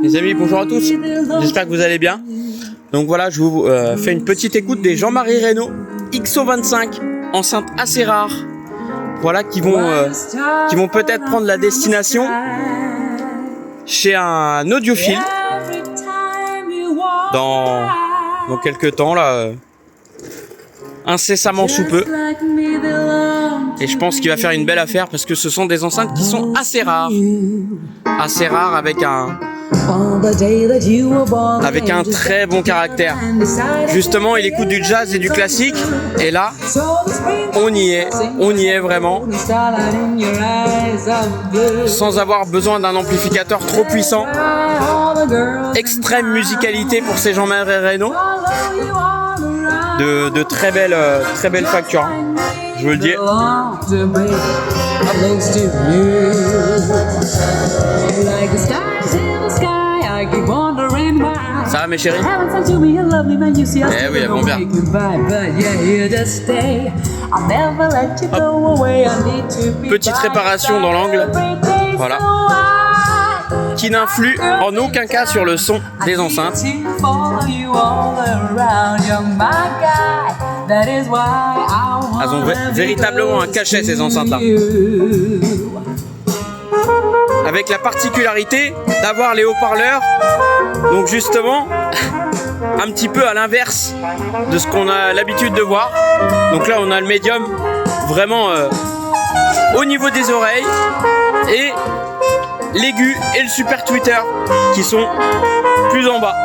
Les amis, bonjour à tous, j'espère que vous allez bien. Donc voilà, je vous fais une petite écoute des Jean-Marie Reynaud XO25, enceinte assez rare. Voilà, qui vont peut-être prendre la destination chez un audiophile dans quelques temps là, incessamment sous peu. Et je pense qu'il va faire une belle affaire parce que ce sont des enceintes qui sont assez rares avec un très bon caractère. Justement, il écoute du jazz et du classique et là, on y est vraiment, sans avoir besoin d'un amplificateur trop puissant. Extrême musicalité pour ces Jean-Marie Reynaud, de très belle facture, hein, je vous le dis. Ça va mes chéris? Eh oui, elles vont bien. Hop. Petite réparation dans l'angle, voilà, qui n'influe en aucun cas sur le son des enceintes. Elles ont véritablement un cachet, ces enceintes-là. Avec la particularité d'avoir les haut-parleurs, donc justement, un petit peu à l'inverse de ce qu'on a l'habitude de voir. Donc là, on a le médium vraiment au niveau des oreilles et l'aigu et le super tweeter qui sont plus en bas.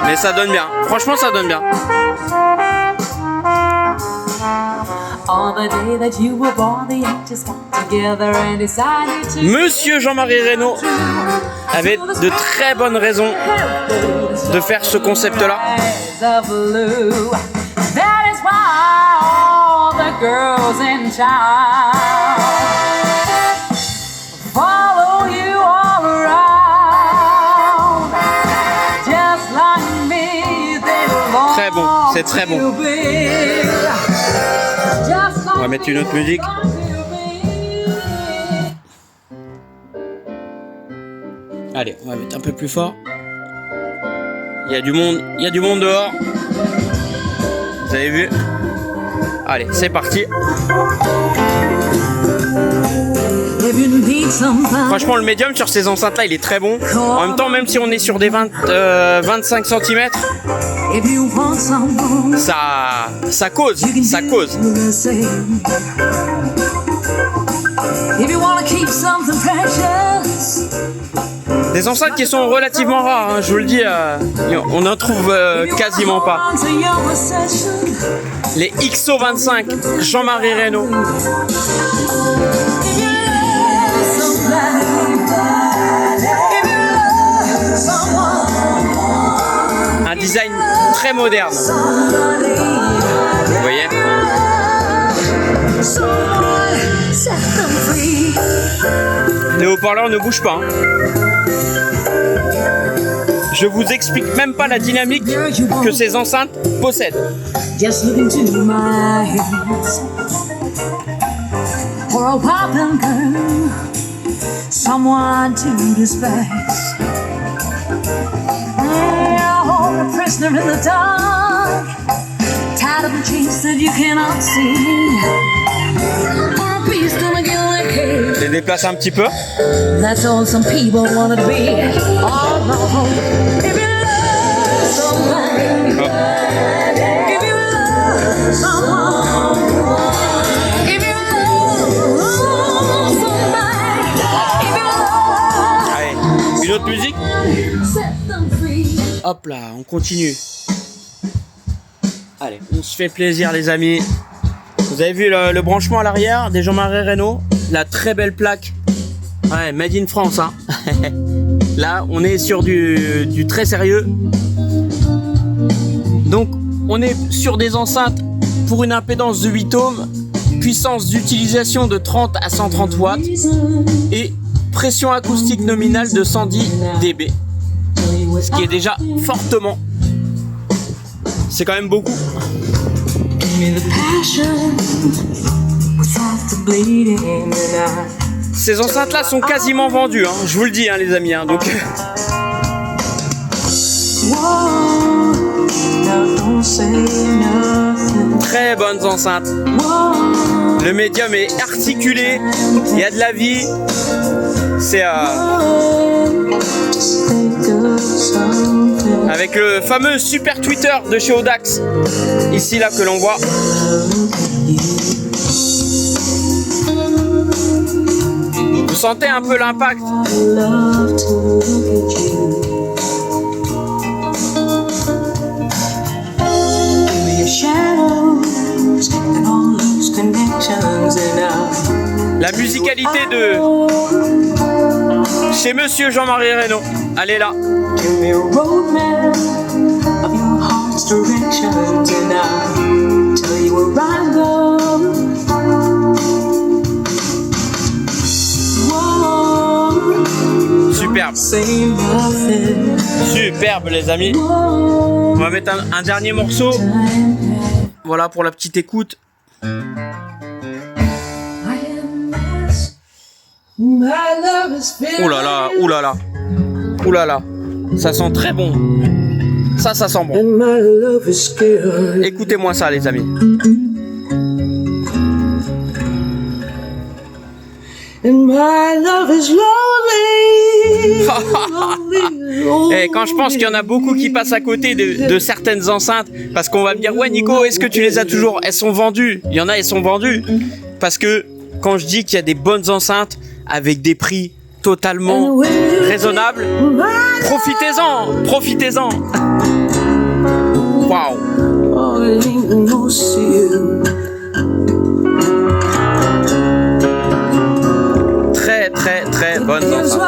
Mais ça donne bien, franchement ça donne bien. Monsieur Jean-Marie Reynaud avait de très bonnes raisons de faire ce concept-là. Très bon, c'est très bon. On va mettre une autre musique. Allez, on va mettre un peu plus fort. Il y a du monde dehors. Vous avez vu? Allez, c'est parti. Franchement, le médium sur ces enceintes-là, il est très bon. En même temps, même si on est sur des 25 cm, ça cause. Des enceintes qui sont relativement rares, hein, je vous le dis, on n'en trouve quasiment pas. Les XO25 Jean-Marie Reynaud. Un design très moderne. Vous voyez? Les haut-parleurs ne bougent pas, hein. Je vous explique même pas la dynamique que ces enceintes possèdent. Je les déplace un petit peu. Allez, une autre musique. Hop là, on continue. Allez, on se fait plaisir les amis. Vous avez vu le branchement à l'arrière des Jean-Marie Reynaud, la très belle plaque. Ouais, made in France, hein. Là, on est sur du très sérieux. Donc, on est sur des enceintes pour une impédance de 8 ohms, puissance d'utilisation de 30 à 130 watts et pression acoustique nominale de 110 dB. Ce qui est déjà fortement. C'est quand même beaucoup. Ces enceintes-là sont quasiment vendues, hein, je vous le dis, hein, les amis. Hein, donc... Très bonnes enceintes. Le médium est articulé, il y a de la vie. C'est avec le fameux super Twitter de chez Audax, ici là que l'on voit. Vous sentez un peu l'impact. La musicalité de chez Monsieur Jean-Marie Reynaud, elle est là. Superbe. Superbe les amis. On va mettre un dernier morceau. Voilà pour la petite écoute. Ouh là là, ouh là là, ouh là là, ça sent très bon. Ça sent bon. Écoutez-moi ça, les amis. Et quand je pense qu'il y en a beaucoup qui passent à côté de certaines enceintes, parce qu'on va me dire, ouais Nico, est-ce que tu les as toujours? Elles sont vendues. Il y en a, elles sont vendues. Parce que quand je dis qu'il y a des bonnes enceintes avec des prix totalement raisonnables, profitez-en, profitez-en. Waouh. Très très très bonne enceintes.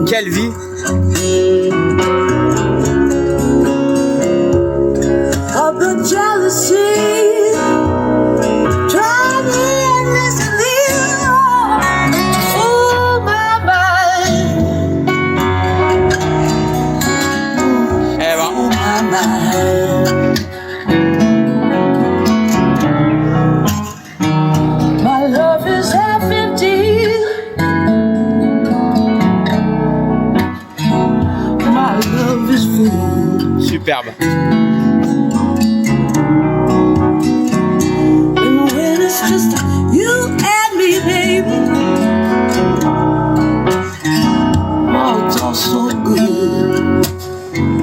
Quelle vie. Superbe.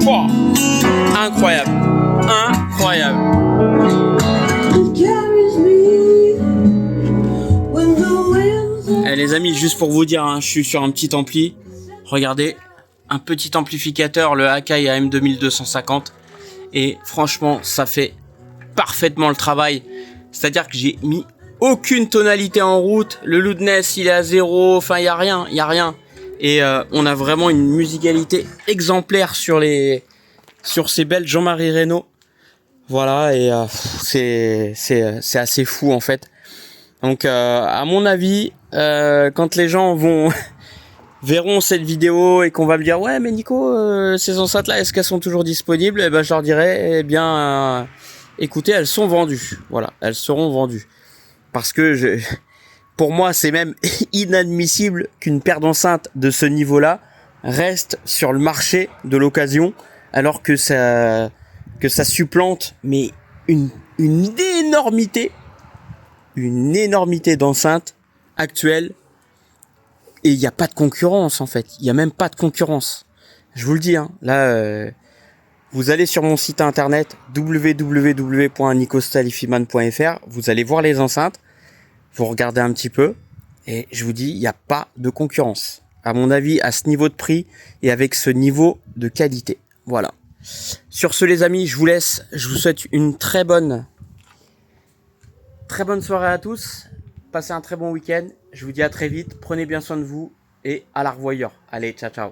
Oh, incroyable, incroyable. Les amis, juste pour vous dire, hein, je suis sur un petit ampli. Regardez, un petit amplificateur, le Akai AM 2250. Et franchement, ça fait parfaitement le travail. C'est-à-dire que j'ai mis aucune tonalité en route. Le loudness, il est à 0. Enfin, il n'y a rien, il n'y a rien. Et on a vraiment une musicalité exemplaire sur ces belles Jean-Marie Reynaud. Voilà, et c'est assez fou en fait. Donc à mon avis, quand les gens verront cette vidéo et qu'on va me dire ouais mais Nico, ces enceintes là, est-ce qu'elles sont toujours disponibles? Et ben je leur dirai, eh bien écoutez, elles sont vendues. Voilà, elles seront vendues. Parce que pour moi, c'est même inadmissible qu'une paire d'enceintes de ce niveau-là reste sur le marché de l'occasion, alors que ça supplante mais une énormité d'enceintes actuelles. Et il n'y a pas de concurrence en fait. Il n'y a même pas de concurrence. Je vous le dis, hein. Là, vous allez sur mon site internet www.nicostalifiman.fr. Vous allez voir les enceintes. Vous regardez un petit peu. Et je vous dis, il n'y a pas de concurrence. À mon avis, à ce niveau de prix et avec ce niveau de qualité. Voilà. Sur ce, les amis, je vous laisse. Je vous souhaite une très bonne soirée à tous. Passez un très bon week-end. Je vous dis à très vite. Prenez bien soin de vous et à la revoyure. Allez, ciao, ciao.